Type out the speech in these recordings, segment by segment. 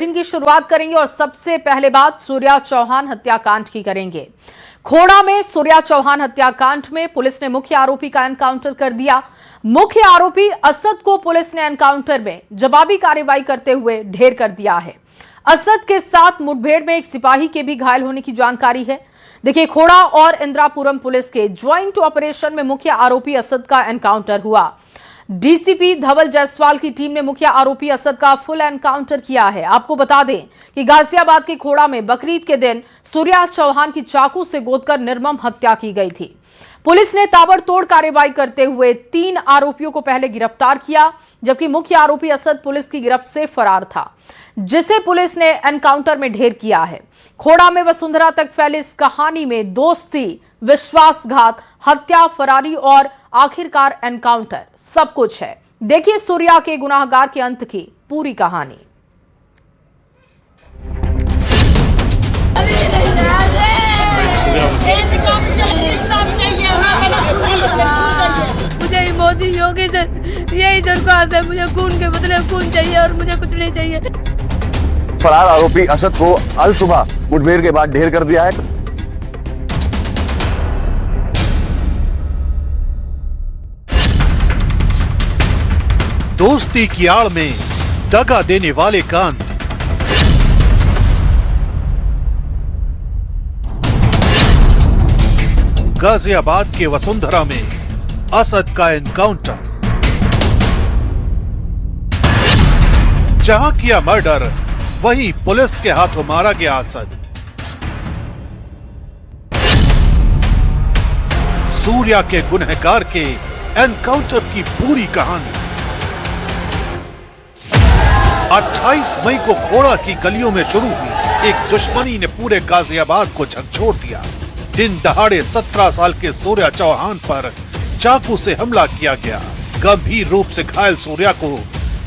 Bulletin की शुरुआत करेंगे और सबसे पहले बात सूर्या चौहान हत्याकांड की करेंगे। खोड़ा में सूर्या चौहान हत्याकांड में पुलिस ने मुख्य आरोपी का एनकाउंटर कर दिया। मुख्य आरोपी असद को पुलिस ने एनकाउंटर में जवाबी कार्रवाई करते हुए ढेर कर दिया है। असद के साथ मुठभेड़ में एक सिपाही के भी घायल होने की जानकारी है। देखिए, खोड़ा और इंद्रापुरम पुलिस के ज्वाइंट ऑपरेशन में मुख्य आरोपी असद का एनकाउंटर हुआ। डीसीपी धवल जायसवाल की टीम ने मुख्य आरोपी असद का फुल एनकाउंटर किया है। आपको बता दें कि गाजियाबाद के खोड़ा में बकरीद के दिन सूर्या चौहान की चाकू से गोदकर निर्मम हत्या की गई थी। पुलिस ने ताबड़तोड़ कार्रवाई करते हुए 3 आरोपियों को पहले गिरफ्तार किया, जबकि मुख्य आरोपी असद पुलिस की गिरफ्त से फरार था, जिसे पुलिस ने एनकाउंटर में ढेर किया है। खोड़ा में वसुंधरा तक फैली इस कहानी में दोस्ती, विश्वासघात, हत्या, फरारी और आखिरकार एनकाउंटर सब कुछ है। देखिए सूर्या के गुनाहगार के अंत की पूरी कहानी। मुझे मोदी योगी से यही दरख्वास्त है, मुझे खून के बदले खून चाहिए और मुझे कुछ नहीं चाहिए। फरार आरोपी असद को अल सुबह मुठभेड़ के बाद ढेर कर दिया है। दोस्ती की आड़ में दगा देने वाले का अंत। गाजियाबाद के वसुंधरा में असद का एनकाउंटर। जहां किया मर्डर, वहीं पुलिस के हाथों मारा गया असद। सूर्या के गुनहगार के एनकाउंटर की पूरी कहानी। 28 मई को खोड़ा की गलियों में शुरू हुई एक दुश्मनी ने पूरे गाजियाबाद को झकझोर दिया। दिन दहाड़े 17 साल के सूर्या चौहान पर चाकू से हमला किया गया। गंभीर रूप से घायल सूर्या को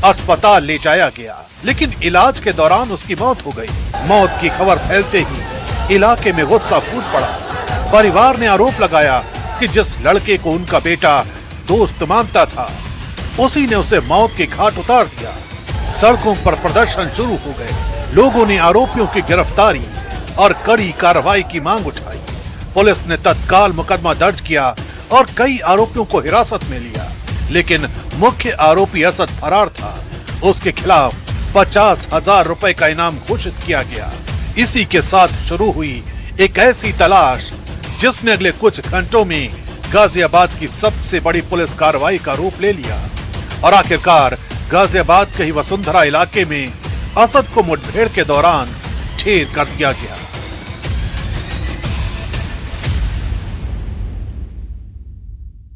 अस्पताल ले जाया गया, लेकिन इलाज के दौरान उसकी मौत हो गई। मौत की खबर फैलते ही इलाके में गुस्सा फूट पड़ा। परिवार ने आरोप लगाया कि जिस लड़के को उनका बेटा दोस्त मानता था, उसी ने उसे मौत के घाट उतार दिया। सड़कों पर प्रदर्शन शुरू हो गए। लोगों ने आरोपियों की गिरफ्तारी और कड़ी कार्रवाई की मांग उठाई। पुलिस ने तत्काल मुकदमा दर्ज किया और कई आरोपियों को हिरासत में लिया, लेकिन मुख्य आरोपी असद फरार था। उसके खिलाफ 50,000 रुपए का इनाम घोषित किया गया। इसी के साथ शुरू हुई एक ऐसी तलाश जिसने अगले कुछ घंटों में गाजियाबाद की सबसे बड़ी पुलिस कार्रवाई का रूप ले लिया और आखिरकार गाजियाबाद के ही वसुंधरा इलाके में असद को मुठभेड़ के दौरान ढेर कर दिया गया।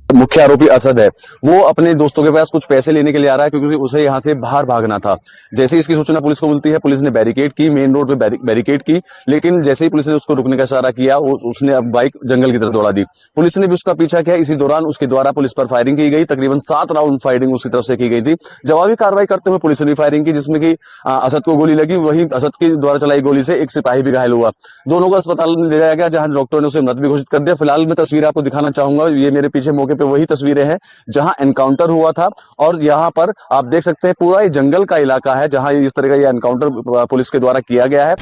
मुख्य आरोपी असद है, वो अपने दोस्तों के पास कुछ पैसे लेने के लिए आ रहा है, क्योंकि उसे यहाँ से बाहर भागना था। जैसे ही इसकी सूचना पुलिस को मिलती है, पुलिस ने बैरिकेड की, मेन रोड पे बैरिकेड की, लेकिन जैसे ही पुलिस ने उसको रुकने का इशारा किया, उसने अब बाइक जंगल की तरफ दौड़ा दी। पुलिस ने भी उसका पीछा किया। इसी दौरान उसके द्वारा पुलिस पर फायरिंग की गई। तकरीबन 7 राउंड फायरिंग उसकी तरफ से की गई थी। जवाबी कार्रवाई करते हुए पुलिस ने भी फायरिंग की, जिसमें कि असद को गोली लगी। वहीं असद के द्वारा चलाई गोली से एक सिपाही भी घायल हुआ। दोनों को अस्पताल ले जाया गया, जहां डॉक्टरों ने उसे मृत भी घोषित कर दिया। फिलहाल मैं तस्वीर आपको दिखाना चाहूंगा। ये मेरे पीछे मौके पे वही तस्वीरें हैं जहां एनकाउंटर हुआ था, और यहां पर आप देख सकते हैं पूरा ये जंगल का इलाका है जहां इस तरह का ये एनकाउंटर पुलिस के द्वारा किया गया है।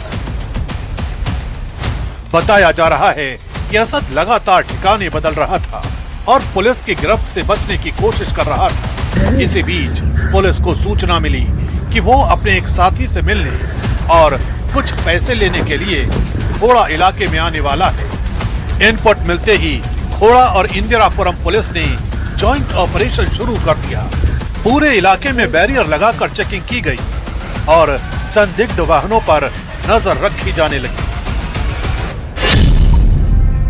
बताया जा रहा है कि असद लगातार ठिकाने बदल रहा था और पुलिस की गिरफ्त से बचने की कोशिश कर रहा था। इसी बीच पुलिस को सूचना मिली कि वो अपने एक साथी से मिलने और कुछ पैसे लेने के लिए खोड़ा इलाके में आने वाला है। इनपुट मिलते ही खोड़ा और इंदिरापुरम पुलिस ने जॉइंट ऑपरेशन शुरू कर दिया। पूरे इलाके में बैरियर लगाकर चेकिंग की गई और संदिग्ध वाहनों पर नजर रखी जाने लगी।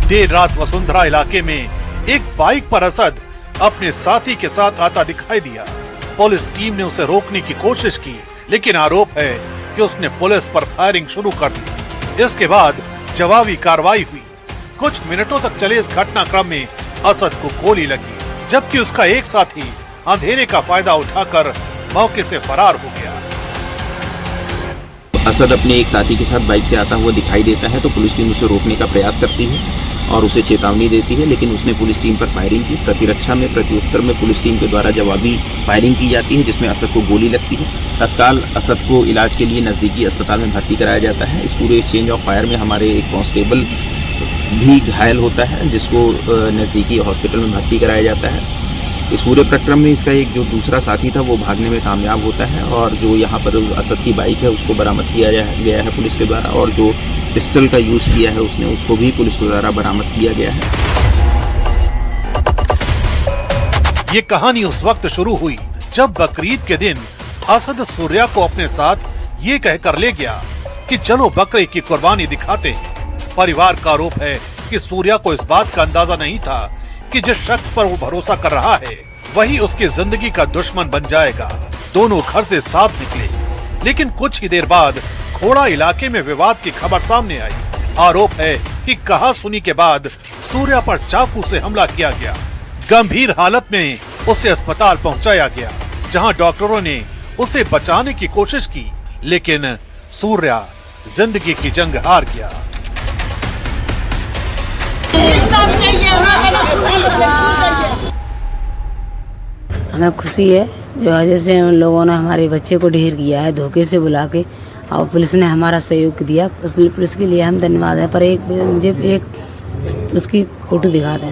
देर रात वसुंधरा इलाके में एक बाइक पर असद अपने साथी के साथ आता दिखाई दिया। पुलिस टीम ने उसे रोकने की कोशिश की, लेकिन आरोप है कि उसने पुलिस पर फायरिंग शुरू कर दी। इसके बाद जवाबी कार्रवाई हुई। कुछ मिनटों तक चले इस घटनाक्रम में असद को गोली लगी, जबकि उसका एक साथी अंधेरे का फायदा उठाकर मौके से फरार हो गया। असद अपने एक साथी के साथ बाइक से आता हुआ दिखाई देता है, तो पुलिस टीम उसे रोकने का प्रयास करती है। और उसे चेतावनी देती है, लेकिन उसने पुलिस टीम पर फायरिंग की। प्रतिरक्षा में, प्रत्युत्तर में पुलिस टीम के द्वारा जवाबी फायरिंग की जाती है, जिसमें असद को गोली लगती है। तत्काल असद को इलाज के लिए नज़दीकी अस्पताल में भर्ती कराया जाता है। इस पूरे एक्सचेंज ऑफ फायर में हमारे एक कांस्टेबल भी घायल होता है, जिसको नज़दीकी हॉस्पिटल में भर्ती कराया जाता है। इस पूरे प्रक्रम में इसका एक जो दूसरा साथी था वो भागने में कामयाब होता है, और जो यहाँ पर असद की बाइक है उसको बरामद किया गया है पुलिस के द्वारा, और जो पिस्टल का यूज़ किया है उसने, उसको भी पुलिस के द्वारा बरामद किया गया है। ये कहानी उस वक्त शुरू हुई जब बकरीद के दिन असद सूर्या को अपने साथ ये कहकर ले गया कि चलो बकरे की कुर्बानी दिखाते हैं। परिवार का आरोप है कि सूर्या को इस बात का अंदाजा नहीं था कि जिस शख्स पर वो भरोसा कर रहा है वही उसकी जिंदगी का दुश्मन बन जाएगा। दोनों घर से साफ निकले, लेकिन कुछ ही देर बाद खोड़ा इलाके में विवाद की खबर सामने आई। आरोप है कि कहा सुनी के बाद सूर्या पर चाकू से हमला किया गया। गंभीर हालत में उसे अस्पताल पहुंचाया गया, जहां डॉक्टरों ने उसे बचाने की कोशिश की, लेकिन सूर्या जिंदगी की जंग हार गया। हमें खुशी है जो जैसे उन लोगों ने हमारे बच्चे को ढेर किया है, धोखे से बुला के, और पुलिस ने हमारा सहयोग दिया। पुलिस के लिए हम धन्यवाद है। पर मुझे एक उसकी फोटो दिखा दें।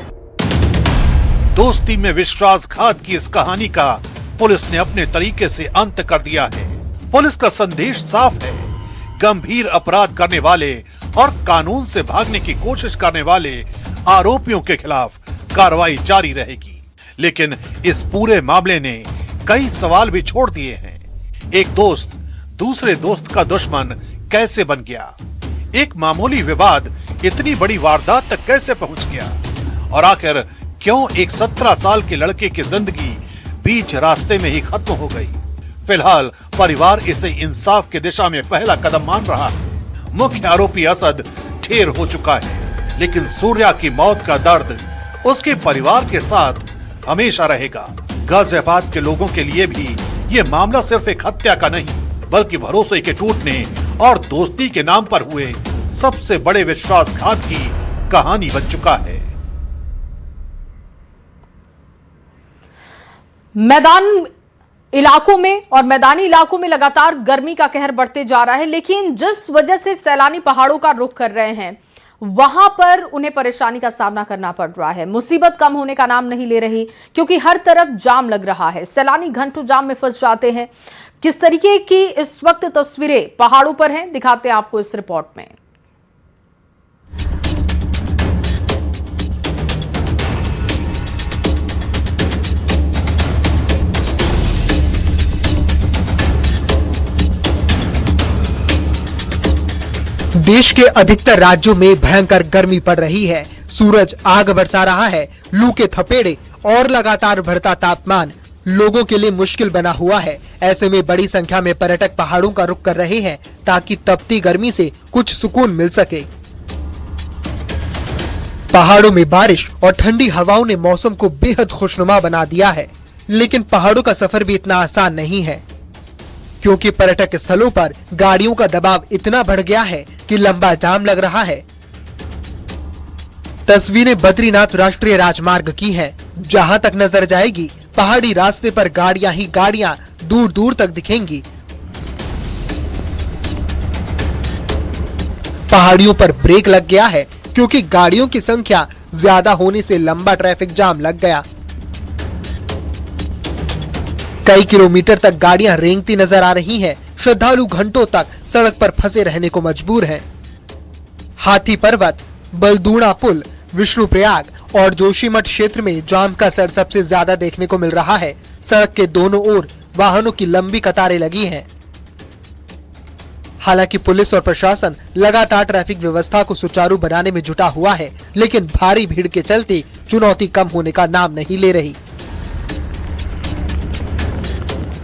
दोस्ती में विश्वासघात की इस कहानी का पुलिस ने अपने तरीके से अंत कर दिया है। पुलिस का संदेश साफ है, गंभीर अपराध करने वाले और कानून से भागने की कोशिश करने वाले आरोपियों के खिलाफ कार्रवाई जारी रहेगी। लेकिन इस पूरे मामले ने कई सवाल भी छोड़ दिए हैं। एक दोस्त दूसरे दोस्त का दुश्मन कैसे बन गया? एक मामूली विवाद इतनी बड़ी वारदात तक कैसे पहुंच गया? और आखिर क्यों एक 17 साल के लड़के की जिंदगी बीच रास्ते में ही खत्म हो गई? फिलहाल परिवार इसे इंसाफ की दिशा में पहला कदम मान रहा है। मुख्य आरोपी असद ढेर हो चुका है, लेकिन सूर्या की मौत का दर्द उसके परिवार के साथ हमेशा रहेगा। गाजियाबाद के लोगों के लिए भी ये मामला सिर्फ एक हत्या का नहीं, बल्कि भरोसे के टूटने और दोस्ती के नाम पर हुए सबसे बड़े विश्वासघात की कहानी बन चुका है। मैदानी इलाकों में लगातार गर्मी का कहर बढ़ते जा रहा है, लेकिन जिस वजह से सैलानी पहाड़ों का रुख कर रहे हैं वहां पर उन्हें परेशानी का सामना करना पड़ रहा है। मुसीबत कम होने का नाम नहीं ले रही, क्योंकि हर तरफ जाम लग रहा है। सैलानी घंटों जाम में फंस जाते हैं। किस तरीके की इस वक्त तस्वीरें पहाड़ों पर हैं, दिखाते हैं आपको इस रिपोर्ट में। देश के अधिकतर राज्यों में भयंकर गर्मी पड़ रही है। सूरज आग बरसा रहा है। लू के थपेड़े और लगातार बढ़ता तापमान लोगों के लिए मुश्किल बना हुआ है। ऐसे में बड़ी संख्या में पर्यटक पहाड़ों का रुख कर रहे हैं, ताकि तपती गर्मी से कुछ सुकून मिल सके। पहाड़ों में बारिश और ठंडी हवाओं ने मौसम को बेहद खुशनुमा बना दिया है, लेकिन पहाड़ों का सफर भी इतना आसान नहीं है, क्योंकि पर्यटक स्थलों पर गाड़ियों का दबाव इतना बढ़ गया है कि लंबा जाम लग रहा है। तस्वीरें बद्रीनाथ राष्ट्रीय राजमार्ग की हैं, जहां तक नजर जाएगी पहाड़ी रास्ते पर गाड़ियां ही गाड़ियां दूर दूर तक दिखेंगी। पहाड़ियों पर ब्रेक लग गया है, क्योंकि गाड़ियों की संख्या ज्यादा होने से लंबा ट्रैफिक जाम लग गया। कई किलोमीटर तक गाड़ियां रेंगती नजर आ रही हैं। श्रद्धालु घंटों तक सड़क पर फंसे रहने को मजबूर हैं। हाथी पर्वत, बलदूणा पुल, विष्णुप्रयाग और जोशीमठ क्षेत्र में जाम का असर सबसे ज्यादा देखने को मिल रहा है। सड़क के दोनों ओर वाहनों की लंबी कतारें लगी हैं। हालांकि पुलिस और प्रशासन लगातार ट्रैफिक व्यवस्था को सुचारू बनाने में जुटा हुआ है, लेकिन भारी भीड़ के चलते चुनौती कम होने का नाम नहीं ले रही।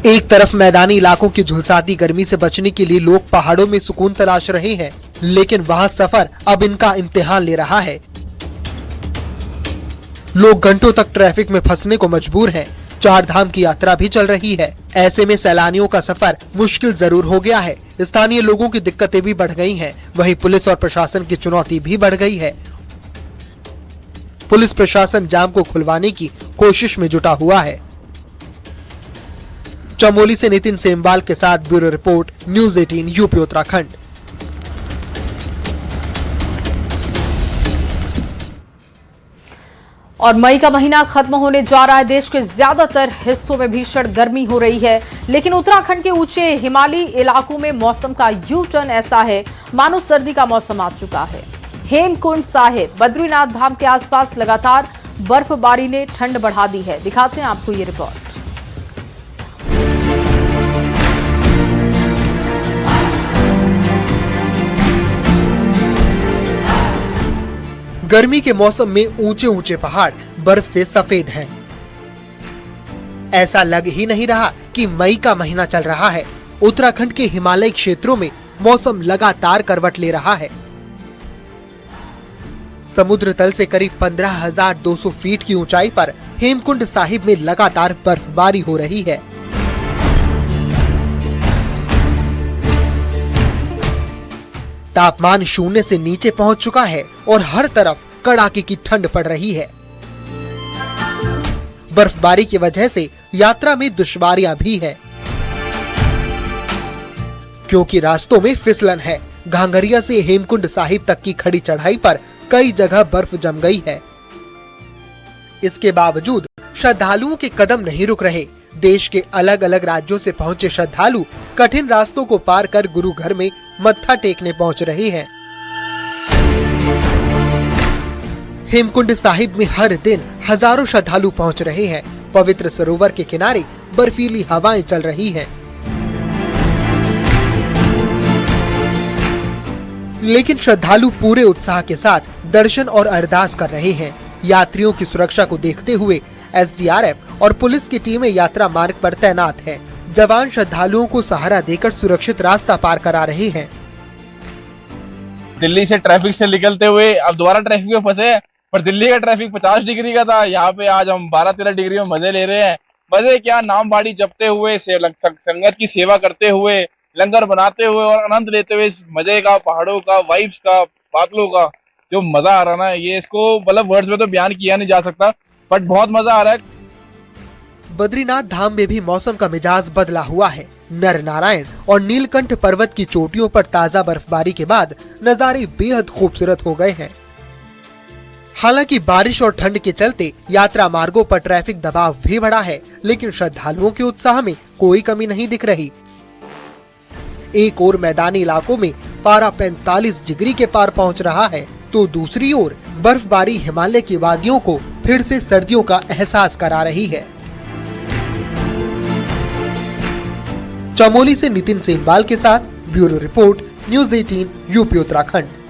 एक तरफ मैदानी इलाकों की झुलसाती गर्मी से बचने के लिए लोग पहाड़ों में सुकून तलाश रहे हैं, लेकिन वहां सफर अब इनका इम्तिहान ले रहा है। लोग घंटों तक ट्रैफिक में फंसने को मजबूर हैं। 4 धाम की यात्रा भी चल रही है। ऐसे में सैलानियों का सफर मुश्किल जरूर हो गया है। स्थानीय लोगों की दिक्कतें भी बढ़ गई हैं, वहीं पुलिस और प्रशासन की चुनौती भी बढ़ गई है। पुलिस प्रशासन जाम को खुलवाने की कोशिश में जुटा हुआ है। चमोली से नितिन सेमवाल के साथ bureau report, news 18 UP Uttarakhand. और मई का महीना खत्म होने जा रहा है। देश के ज्यादातर हिस्सों में भीषण गर्मी हो रही है, लेकिन उत्तराखंड के ऊंचे हिमालयी इलाकों में मौसम का यू टर्न ऐसा है मानो सर्दी का मौसम आ चुका है। हेमकुंड साहिब, बद्रीनाथ धाम के आसपास लगातार बर्फबारी ने ठंड बढ़ा दी है। दिखाते हैं आपको ये रिपोर्ट। गर्मी के मौसम में ऊंचे ऊंचे पहाड़ बर्फ से सफेद हैं। ऐसा लग ही नहीं रहा कि मई का महीना चल रहा है। उत्तराखंड के हिमालयी क्षेत्रों में मौसम लगातार करवट ले रहा है। समुद्र तल से करीब 15,200 फीट की ऊंचाई पर हेमकुंड साहिब में लगातार बर्फबारी हो रही है। तापमान शून्य से नीचे पहुंच चुका है और हर तरफ कड़ाके की ठंड पड़ रही है। बर्फबारी की वजह से यात्रा में दुश्वारियां भी है, क्योंकि रास्तों में फिसलन है। घांघरिया से हेमकुंड साहिब तक की खड़ी चढ़ाई पर कई जगह बर्फ जम गई है। इसके बावजूद श्रद्धालुओं के कदम नहीं रुक रहे। देश के अलग अलग राज्यों से पहुंचे श्रद्धालु कठिन रास्तों को पार कर गुरु घर में मत्था टेकने पहुंच रहे हैं। हेमकुंड साहिब में हर दिन हजारों श्रद्धालु पहुंच रहे हैं। पवित्र सरोवर के किनारे बर्फीली हवाएं चल रही हैं। लेकिन श्रद्धालु पूरे उत्साह के साथ दर्शन और अरदास कर रहे हैं। यात्रियों की सुरक्षा को देखते हुए एसडीआरएफ और पुलिस की टीमें यात्रा मार्ग पर तैनात हैं। जवान श्रद्धालुओं को सहारा देकर सुरक्षित रास्ता पार करा रहे हैं। दिल्ली से ट्रैफिक से निकलते हुए अब दोबारा ट्रैफिक में फंसे, पर दिल्ली का ट्रैफिक 50 डिग्री का था। यहाँ पे आज हम 12-13 डिग्री में मजे ले रहे हैं। मजे क्या, नाम बाड़ी जपते हुए, संगत की सेवा करते हुए, लंगर बनाते हुए और आनंद लेते हुए इस मजे का, पहाड़ों का, वाइब्स का, बादलों का जो मजा आ रहा है, ये इसको मतलब वर्ड्स में तो बयान किया नहीं जा सकता, बट बहुत मजा आ रहा है। बद्रीनाथ धाम में भी मौसम का मिजाज बदला हुआ है। नर नारायण और नीलकंठ पर्वत की चोटियों पर ताजा बर्फबारी के बाद नजारे बेहद खूबसूरत हो गए हैं। हालांकि बारिश और ठंड के चलते यात्रा मार्गों पर ट्रैफिक दबाव भी बढ़ा है, लेकिन श्रद्धालुओं के उत्साह में कोई कमी नहीं दिख रही। एक ओर मैदानी इलाकों में पारा 45 डिग्री के पार पहुंच रहा है, तो दूसरी ओर बर्फबारी हिमालय की वादियों को फिर से सर्दियों का एहसास करा रही है। चमोली से नितिन सेमवाल के साथ bureau report, news 18 UP Uttarakhand.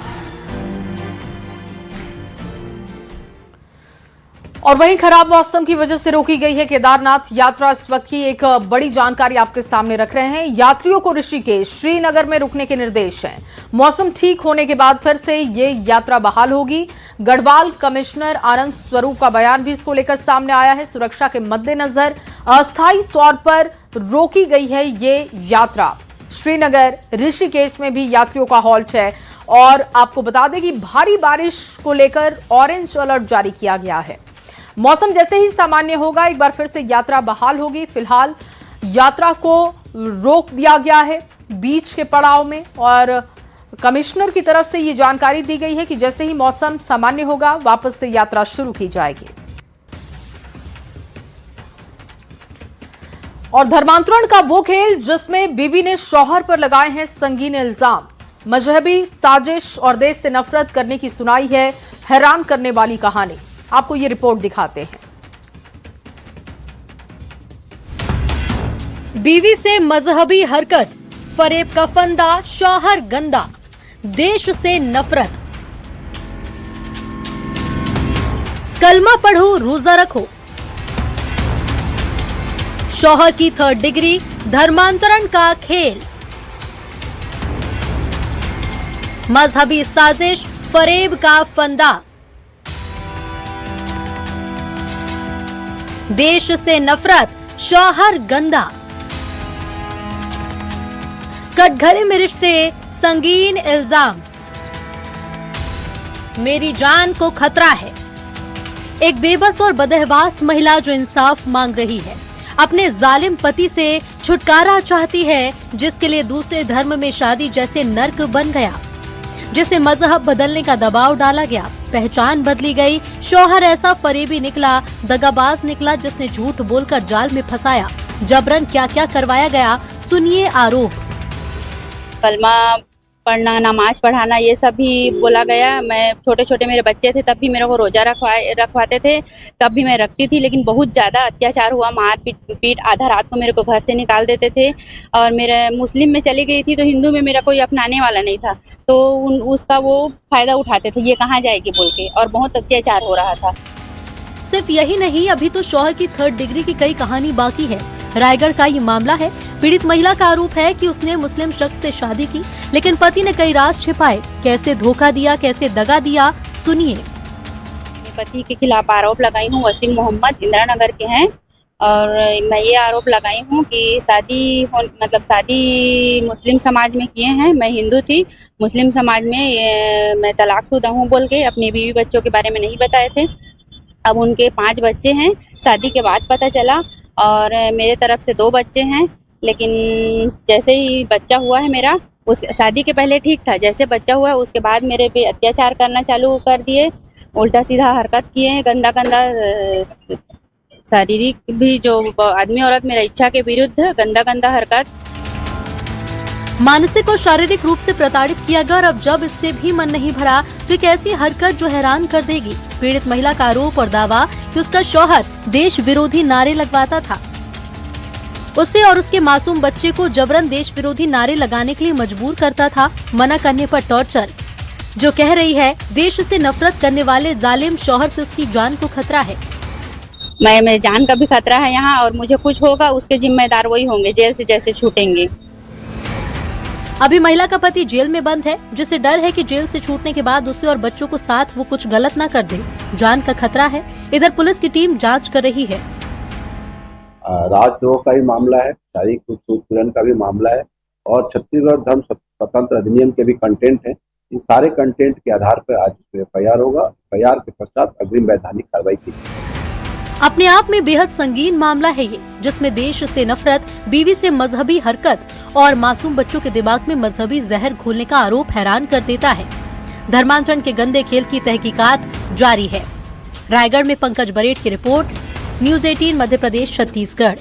और वहीं खराब मौसम की वजह से रोकी गई है केदारनाथ यात्रा। इस वक्त की एक बड़ी जानकारी आपके सामने रख रहे हैं। यात्रियों को ऋषिकेश, श्रीनगर में रुकने के निर्देश हैं। मौसम ठीक होने के बाद फिर से ये यात्रा बहाल होगी। गढ़वाल कमिश्नर आनंद स्वरूप का बयान भी इसको लेकर सामने आया है। सुरक्षा के मद्देनजर अस्थायी तौर पर रोकी गई है ये यात्रा। श्रीनगर, ऋषिकेश में भी यात्रियों का हॉल्ट है। और आपको बता दें कि भारी बारिश को लेकर ऑरेंज अलर्ट जारी किया गया है। मौसम जैसे ही सामान्य होगा एक बार फिर से यात्रा बहाल होगी। फिलहाल यात्रा को रोक दिया गया है बीच के पड़ाव में, और कमिश्नर की तरफ से ये जानकारी दी गई है कि जैसे ही मौसम सामान्य होगा वापस से यात्रा शुरू की जाएगी। और धर्मांतरण का वो खेल जिसमें बीवी ने शौहर पर लगाए हैं संगीन इल्जाम। मजहबी साजिश और देश से नफरत करने की सुनाई है हैरान करने वाली कहानी। आपको ये रिपोर्ट दिखाते हैं। बीवी से मजहबी हरकत, फरेब का फंदा, शौहर गंदा, देश से नफरत। कलमा पढ़ो, रोजा रखो। शौहर की 3rd डिग्री, धर्मांतरण का खेल। मजहबी साजिश, फरेब का फंदा, देश से नफरत, शौहर गंदा। कटघरे में रिश्ते, संगीन इल्जाम। मेरी जान को खतरा है। एक बेबस और बदहवास महिला जो इंसाफ मांग रही है, अपने जालिम पति से छुटकारा चाहती है, जिसके लिए दूसरे धर्म में शादी जैसे नर्क बन गया, जिसे मजहब बदलने का दबाव डाला गया, पहचान बदली गई। शौहर ऐसा फरेबी निकला, दगाबाज निकला, जिसने झूठ बोलकर जाल में फंसाया। जबरन क्या क्या करवाया गया, सुनिए आरोप। कलमा पढ़ना, नमाज पढ़ाना, ये सब भी बोला गया। मैं छोटे छोटे मेरे बच्चे थे तब भी मेरे को रोजा रखवाते थे, तब भी मैं रखती थी, लेकिन बहुत ज़्यादा अत्याचार हुआ, मार पीट। आधा रात को मेरे को घर से निकाल देते थे और मेरे मुस्लिम में चली गई थी तो हिंदू में मेरा कोई अपनाने वाला नहीं था, तो उसका वो फ़ायदा उठाते थे, ये कहाँ जाएगी बोल के, और बहुत अत्याचार हो रहा था। सिर्फ यही नहीं, अभी तो शौहर की 3rd डिग्री की कई कहानी बाकी है। रायगढ़ का ये मामला है। पीड़ित महिला का आरोप है कि उसने मुस्लिम शख्स से शादी की, लेकिन पति ने कई राज छिपाए। कैसे धोखा दिया, कैसे दगा दिया, सुनिए। पति के खिलाफ आरोप लगाई हूँ। वसीम मोहम्मद इंदिरा नगर के हैं और मैं ये आरोप लगाई हूँ कि शादी मुस्लिम समाज में किए हैं। मैं हिंदू थी, मुस्लिम समाज में मैं तलाकशुदा हूँ बोल के अपने बीवी बच्चों के बारे में नहीं बताए थे। अब उनके 5 बच्चे हैं, शादी के बाद पता चला, और मेरे तरफ से 2 बच्चे हैं, लेकिन जैसे ही बच्चा हुआ है मेरा, उस शादी के पहले ठीक था, जैसे बच्चा हुआ उसके बाद मेरे पे अत्याचार करना चालू कर दिए, उल्टा सीधा हरकत किए, गंदा शारीरिक भी, जो आदमी औरत मेरा इच्छा के विरुद्ध गंदा हरकत। मानसिक और शारीरिक रूप से प्रताड़ित किया गया और अब जब इससे भी मन नहीं भरा तो एक ऐसी हरकत जो हैरान कर देगी। पीड़ित महिला का आरोप और दावा कि उसका शौहर देश विरोधी नारे लगवाता था, उससे और उसके मासूम बच्चे को जबरन देश विरोधी नारे लगाने के लिए मजबूर करता था। मना करने पर टॉर्चर। जो कह रही है, देश से नफरत करने वाले जालिम शौहर से उसकी जान को खतरा है। मैं जान का भी खतरा है यहाँ, और मुझे कुछ होगा उसके जिम्मेदार वही होंगे, जेल से जैसे छूटेंगे। अभी महिला का पति जेल में बंद है, जिसे डर है कि जेल से छूटने के बाद उसे और बच्चों को साथ वो कुछ गलत ना कर दे। जान का खतरा है। इधर पुलिस की टीम जांच कर रही है। राजद्रोह का भी मामला है, शारीरिक उत्पीड़न का भी मामला है, और छत्तीसगढ़ धर्म स्वतंत्र अधिनियम के भी कंटेंट है। इन सारे कंटेंट के आधार पर आज FIR होगा। FIR के पश्चात अग्रिम वैधानिक कार्रवाई की। अपने आप में बेहद संगीन मामला है ये, जिसमें देश से नफरत, बीवी से मजहबी हरकत और मासूम बच्चों के दिमाग में मजहबी जहर घोलने का आरोप हैरान कर देता है। धर्मांतरण के गंदे खेल की तहकीकात जारी है। रायगढ़ में पंकज बरेट की रिपोर्ट, न्यूज़ 18 मध्य प्रदेश छत्तीसगढ़।